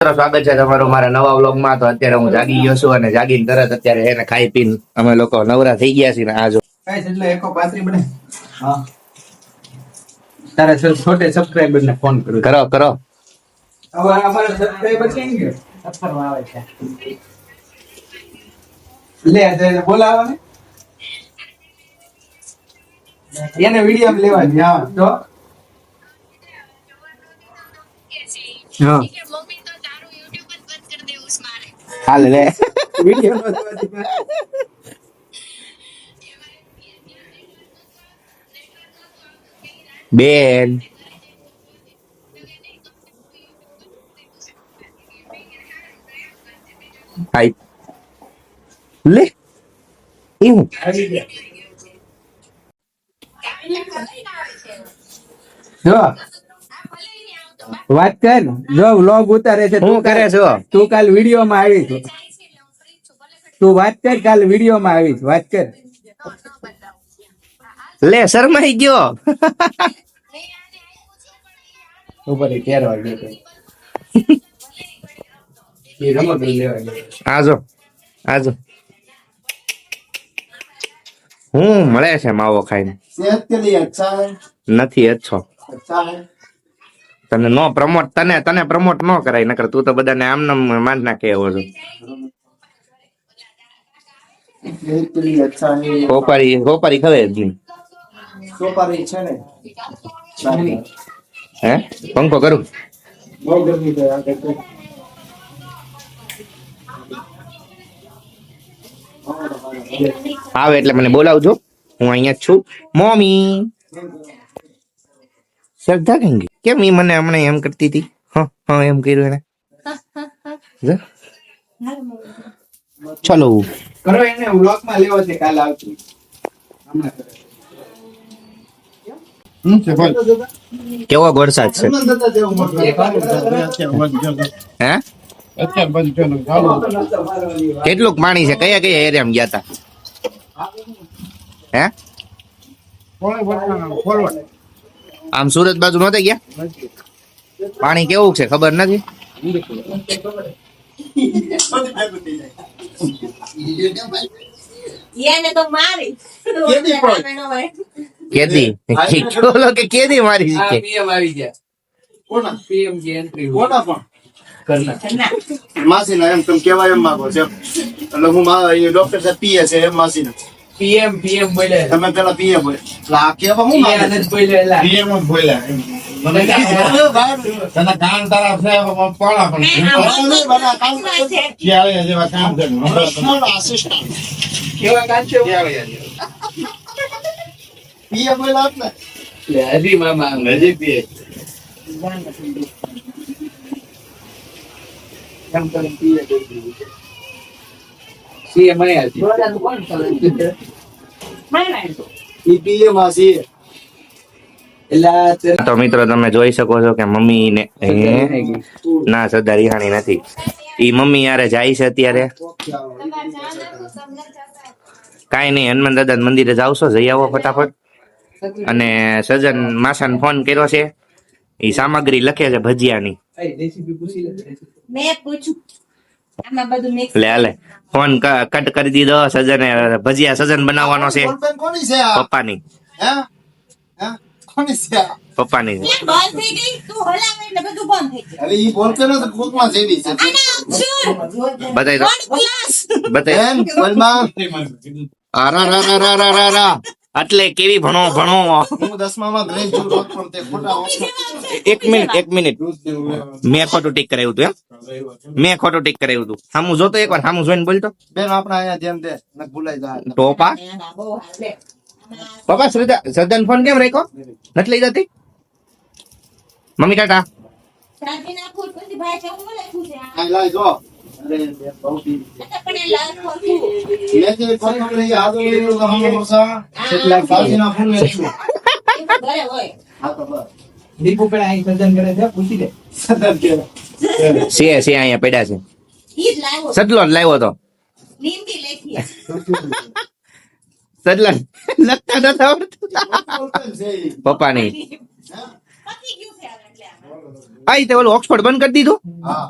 સ્વાગત છે તમારું મારા નવા વ્લોગમાં. તો અત્યારે હું જાગી ગયો છું અને જાગીને તરત અત્યારે એને ખાઈ પીને અમે લોકો નવરા થઈ ગયા છીએ. આ જો એટલે એકો પાત્રી બને. હા તારા છોટે સબસ્ક્રાઇબર ને ફોન કરું. કરો કરો. હવે અમારા સબસ્ક્રાઇબર કેમ ગયો સફરમાં આવે છે. લે દે બોલાવો ને એને વિડિયો લેવાની. હા તો હા હાલ લે વિડિયો નો બેન હાઈ લે એવું જો વાત કર. જો વ્લોગ ઉતારે છે. શું કરે છો? તું કાલ વિડિયો માં આવી છો. તું વાત કર. કાલ વિડિયો માં આવી વાત કર. લે શરમાઈ ગયો. ઉપર કેરવા ગયો એ રમત લેવા ગયો. આજો આજો હું મળે છે માવો ખાઈને. सेहत के लिए अच्छा है. નથી અચ્છો. अच्छा है. તને નો પ્રમોટ તને પ્રમોટ નો કરાય. નકર તું તો બધાને આમ નામ માન નાખે એવો છો. सेहत के लिए अच्छा है. હોપારી ખવે જ નહીં. સોપારી છે ને હે પંખો કરું. બહુ ગરમી છે આ કરતે. આવે એટલે મને બોલાવજો. હું અહીંયા જ છું. મમ્મી શ્રદ્ધા કેમ ગઈ? કેમ ઈ મને હમણાં એમ કરતી હતી? હા એમ કર્યું એને. ચલો કરો એને વ્લોગ માં લેવો છે. કાલ આવતી હમણાં કરે. છે બોલ. કેવો વરસાદ છે? હે કેટલુંક પાણી છે? કયા કયા એરિયામાં ગયા તા? હે આમ સુરત બાજુ નહોતા ગયા? પાણી કેવું છે ખબર નથી. કેદી બોલો કે કેદી મારી છે? પીએમ આવી ગયા. કોના પીએમ ની એન્ટ્રી કોના પણ માસી ના એમ તમે કેવાય એમ માંગો છો. એટલે હું ડોક્ટર સાહેબ પીએ છે એમ માસી ના પીએમ બોલે. તમે પેલા પીએમ બોલે લા કેવા હું માંગે બોલેલા પીએમ જ બોલ્યા એમ. મને તને કાન તારા છે પાળા પણ બના કામ ક્યારે જેવા કામ કરે પર્સનલ આસિસ્ટન્ટ કેવા કામ છે પીએમ બોલા એટલે લે હજી મામા હજી પીએ કામ કરે પીએ સીએમ આયા છે કોણ કરે ઈ પીએમ આસી. તો મિત્રો તમે જોઈ શકો છો કે મમ્મી ને ના સદા રિહાણી નથી. ઈ મમ્મી યારે જાય છે અત્યારે. કાઈ નહીં, હનુમાન દાદા મંદિરે જાવશો, જઈ આવો ફટાફટ. અને સજન માસાને ફોન કર્યો છે. ઈ સામગ્રી લખે છે ભજીયાની. લે હાલે ફોન કટ કરી દીધો. સજને ભજીયા સજન બનાવવાનો છે પપ્પાની. પપ્પાની એટલે કેવી ભણો હું 10માં ગ્રેડ છું. એક મિનિટ મેં ખોટું ટીક કરાવ્યું હતું. મેં ખોટું ટીક કરાવ્યું હતું. સામું જોતો એકવાર સામું જોઈને બોલતો. બેન આપણે અહીંયા જેમ દે ભૂલાઈ જાય ટોપા પપ્પા શ્રદ્ધાનો ફોન કેમ રાખ્યો? નથી લઈ જતી મમ્મી? ટાટા છે અહીંયા પડ્યા છે. સડલો લાવ્યો તો સડલા લખતા નથી આવડતું પપ્પાની. આઈ તે ઓલું ઓક્સફોર્ડ બંધ કરી દીધું હા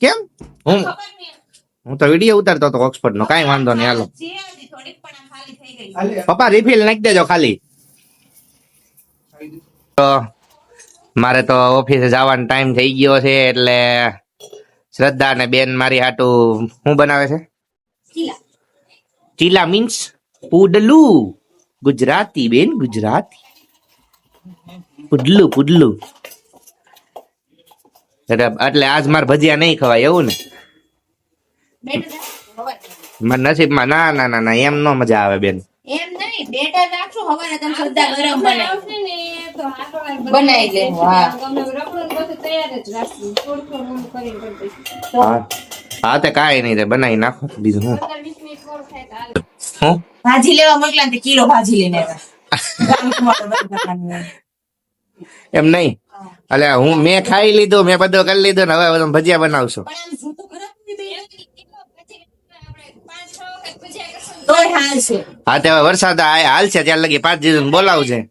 કેમ હું તો વિડીયો ઉતારતો હતો ઓક્સફોર્ડ નો કાંઈ વાંધો નહીં હાલો પપ્પા રિફિલ નાખી દેજો ખાલી તો મારે તો ઓફિસે જવાનો ટાઈમ થઈ ગયો છે એટલે શ્રદ્ધા અને બેન મારી હાટું શું બનાવે છે ચીલા મીન્સ પુડલું ગુજરાતી બેન ગુજરાતી પુડલું પુડલું એટલે આજ મારે ભજીયા નહીં ખવાય એવું ને મારા નસીબમાં ના ના ના ના એમ નો મજા આવે બેન એમ નહીં બેટર રાખશું હવારે તમે સદ્દા ગરમ બનાવી લે વાહ હા હા તે કાંઈ નહીં તે બનાવી નાખો બીજું હું હું ભાજી લેવા મોકલા ને કિલો ભાજી લઈને આવ્યા એમ નહીં એટલે હું મેં ખાઈ લીધું મેં બધું કરી લીધું ને હવે તમે ભજીયા બનાવશો પણ આમ જોતો ખરાબ તોય હાલ છે હા તે હવે વરસાદ હાલ છે ત્યાં લગી 5 દિવસ બોલાવશે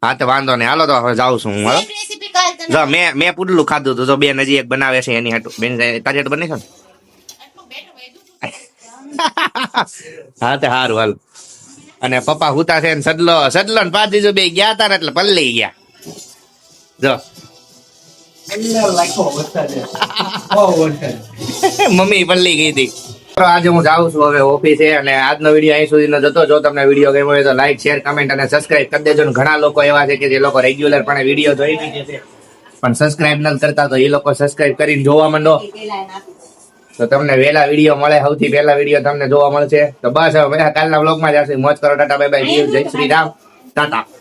હા તો વાંધો નહીં હાલો તો હવે જાઉં છું હું હાલો રેસીપી કાલ તને જો મેં પુડલું ખાધું હતું જો બેન હજી એક બનાવે છે એની હાટું બેન તારી હાટું બની છે ને આટલું બેઠું વેદું હા તે સારું હાલ અને પપ્પા હુતા છે ને સડલો ને 5 દિવસ બે ગયા હતા ને એટલે પલ્લી ગયા જો મમ્મી પલ્લી ગઈ હતી આજે હું જાઉં છું હવે ઓફિસે અને આજનો વિડીયો અહીં સુધીનો જતો જો તમને વિડીયો ગમ્યો હોય તો લાઈક શેર કમેન્ટ અને સબસ્ક્રાઇબ કરી દેજો ને ઘણા લોકો એવા છે કે જે લોકો રેગ્યુલર પણ વિડીયો જોઈ લે છે પણ સબસ્ક્રાઇબ ન કરતા તો એ લોકો સબસ્ક્રાઇબ કરીને જોવા માંડો તો તમને વહેલા વિડીયો મળે સૌથી પહેલા વિડીયો તમને જોવા મળશે તો બસ હવે કાલના વ્લોગમાં જશે મોજ કરો ટાટા બાય બાય જય શ્રી રામ ટાટા